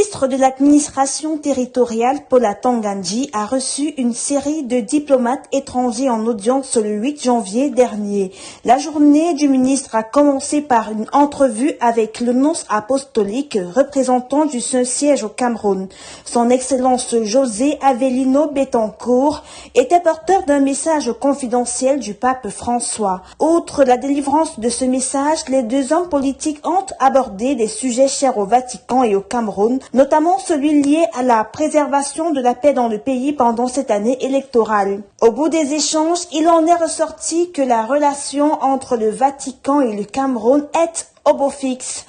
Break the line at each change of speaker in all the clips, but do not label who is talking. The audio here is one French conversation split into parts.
ministre de l'administration territoriale, Paula Tangandji, a reçu une série de diplomates étrangers en audience le 8 janvier dernier. La journée du ministre a commencé par une entrevue avec le nonce apostolique représentant du Saint-Siège au Cameroun. Son Excellence José Avelino Betancourt était porteur d'un message confidentiel du pape François. Outre la délivrance de ce message, les deux hommes politiques ont abordé des sujets chers au Vatican et au Cameroun, notamment celui lié à la préservation de la paix dans le pays pendant cette année électorale. Au bout des échanges, il en est ressorti que la relation entre le Vatican et le Cameroun est au beau fixe.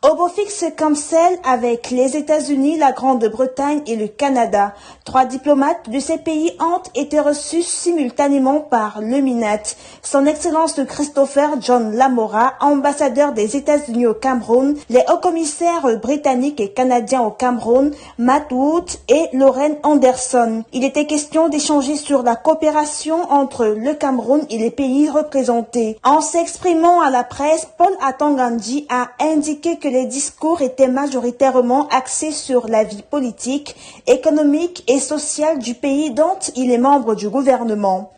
Au beau fixe comme celle avec les États-Unis, la Grande-Bretagne et le Canada. 3 diplomates de ces pays ont été reçus simultanément par le MINAT. Son Excellence Christopher John Lamora, ambassadeur des États-Unis au Cameroun, les hauts-commissaires britanniques et canadiens au Cameroun, Matt Wood et Lauren Anderson. Il était question d'échanger sur la coopération entre le Cameroun et les pays représentés. En s'exprimant à la presse, Paul Atangandji a indiqué que les discours étaient majoritairement axés sur la vie politique, économique et sociale du pays dont il est membre du gouvernement.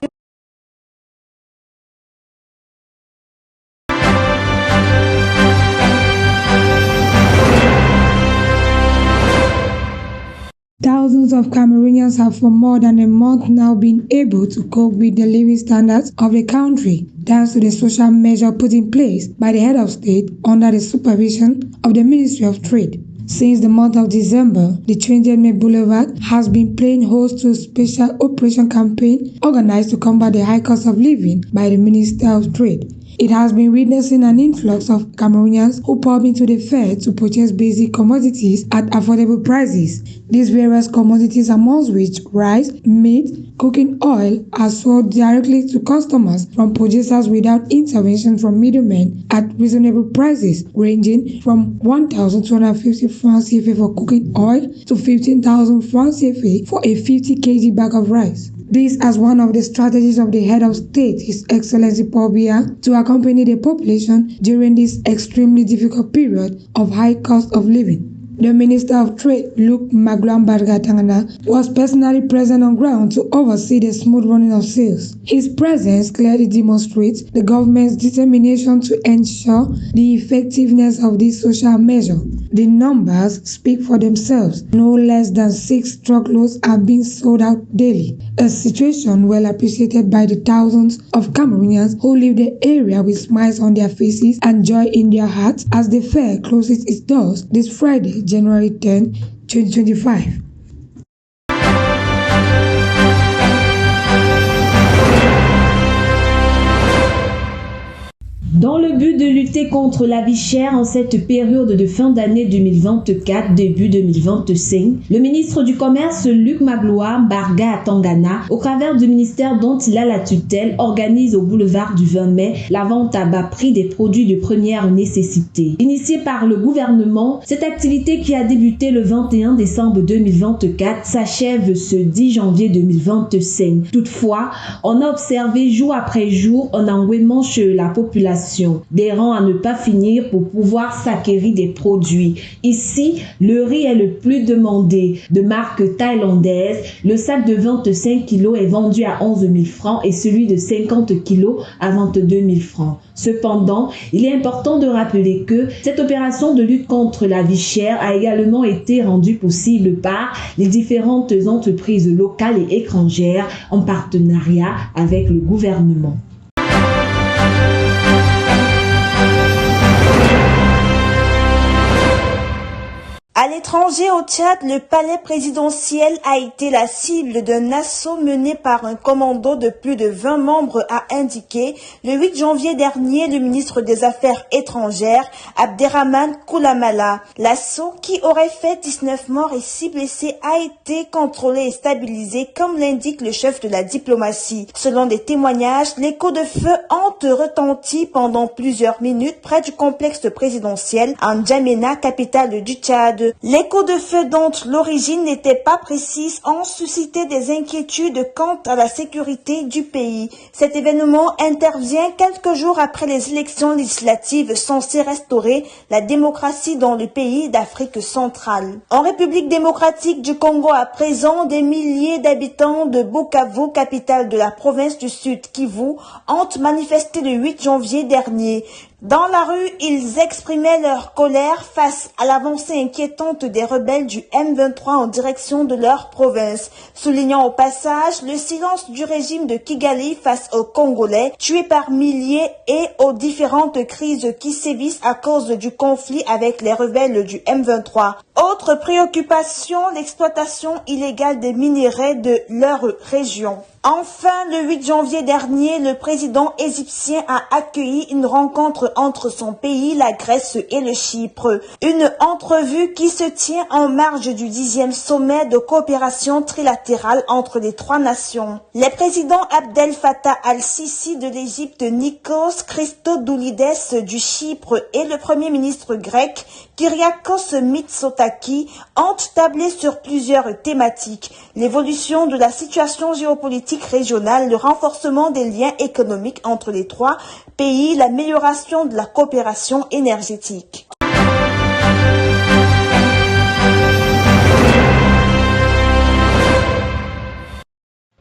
Thousands of Cameroonians have for more than a month now been able to cope with the living standards of the country, thanks to the social measure put in place by the head of state under the supervision of the Ministry of Trade. Since the month of December, the 20th May Boulevard has been playing host to a special operation campaign organized to combat the high cost of living by the Minister of Trade. It has been witnessing an influx of Cameroonians who pop into the fair to purchase basic commodities at affordable prices. These various commodities, amongst which rice, meat, cooking oil, are sold directly to customers from producers without intervention from middlemen at reasonable prices, ranging from 1,250 francs CFA for cooking oil to 15,000 francs CFA for a 50 kg bag of rice. This as one of the strategies of the head of state, His Excellency Paul Biya, to accompany the population during this extremely difficult period of high cost of living. The Minister of Trade, Luke Magloire Mbarga, was personally present on ground to oversee the smooth running of sales. His presence clearly demonstrates the government's determination to ensure the effectiveness of this social measure. The numbers speak for themselves. No less than 6 truckloads are being sold out daily, a situation well appreciated by the thousands of Cameroonians who leave the area with smiles on their faces and joy in their hearts as the fair closes its doors this Friday, January 10, 2025.
Dans le but de lutter contre la vie chère en cette période de fin d'année 2024, début 2025, le ministre du Commerce, Luc Magloire Mbarga Tangana, au travers du ministère dont il a la tutelle, organise au boulevard du 20 mai la vente à bas prix des produits de première nécessité. Initiée par le gouvernement, cette activité qui a débuté le 21 décembre 2024 s'achève ce 10 janvier 2025. Toutefois, on a observé jour après jour un engouement chez la population, des rangs à ne pas finir pour pouvoir s'acquérir des produits. Ici, le riz est le plus demandé. De marque thaïlandaise, le sac de 25 kg est vendu à 11 000 francs et celui de 50 kg à 22 000 francs. Cependant, il est important de rappeler que cette opération de lutte contre la vie chère a également été rendue possible par les différentes entreprises locales et étrangères en partenariat avec le gouvernement.
À l'étranger, au Tchad, le palais présidentiel a été la cible d'un assaut mené par un commando de plus de 20 membres, a indiqué le 8 janvier dernier le ministre des Affaires étrangères, Abderrahmane Koulamala. L'assaut, qui aurait fait 19 morts et 6 blessés, a été contrôlé et stabilisé, comme l'indique le chef de la diplomatie. Selon des témoignages, les coups de feu ont retenti pendant plusieurs minutes près du complexe présidentiel en N'Djamena, capitale du Tchad. Les coups de feu dont l'origine n'était pas précise ont suscité des inquiétudes quant à la sécurité du pays. Cet événement intervient quelques jours après les élections législatives censées restaurer la démocratie dans le pays d'Afrique centrale. En République démocratique du Congo à présent, des milliers d'habitants de Bukavu, capitale de la province du Sud Kivu, ont manifesté le 8 janvier dernier. Dans la rue, ils exprimaient leur colère face à l'avancée inquiétante des rebelles du M23 en direction de leur province, soulignant au passage le silence du régime de Kigali face aux Congolais, tués par milliers, et aux différentes crises qui sévissent à cause du conflit avec les rebelles du M23. Autre préoccupation, l'exploitation illégale des minerais de leur région. Enfin, le 8 janvier dernier, le président égyptien a accueilli une rencontre entre son pays, la Grèce et le Chypre. Une entrevue qui se tient en marge du 10e sommet de coopération trilatérale entre les trois nations. Les présidents Abdel Fattah al-Sisi de l'Égypte, Nikos Christodoulides du Chypre et le premier ministre grec, Kyriakos Mitsotakis, ont tablé sur plusieurs thématiques. L'évolution de la situation géopolitique régionale, le renforcement des liens économiques entre les trois pays, l'amélioration de la coopération énergétique.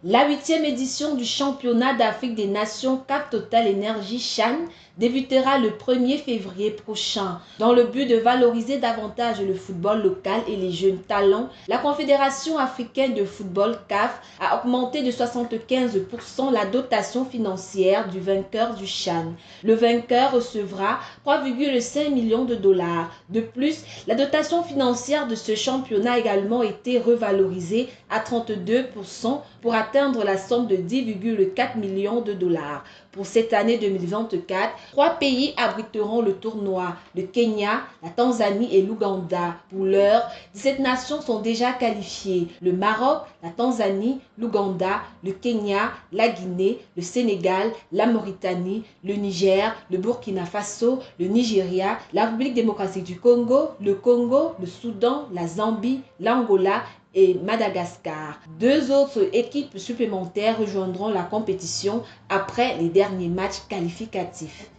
La 8e édition du championnat d'Afrique des Nations Cap Total Energy CHAN débutera le 1er février prochain. Dans le but de valoriser davantage le football local et les jeunes talents, la Confédération africaine de football CAF a augmenté de 75% la dotation financière du vainqueur du CHAN. Le vainqueur recevra 3,5 millions de dollars. De plus, la dotation financière de ce championnat a également été revalorisée à 32% pour atteindre la somme de 10,4 millions de dollars. Pour cette année 2024, 3 pays abriteront le tournoi, le Kenya, la Tanzanie et l'Ouganda. Pour l'heure, 17 nations sont déjà qualifiées. Le Maroc, la Tanzanie, l'Ouganda, le Kenya, la Guinée, le Sénégal, la Mauritanie, le Niger, le Burkina Faso, le Nigeria, la République démocratique du Congo, le Soudan, la Zambie, l'Angola et Madagascar. 2 autres équipes supplémentaires rejoindront la compétition après les derniers matchs qualificatifs.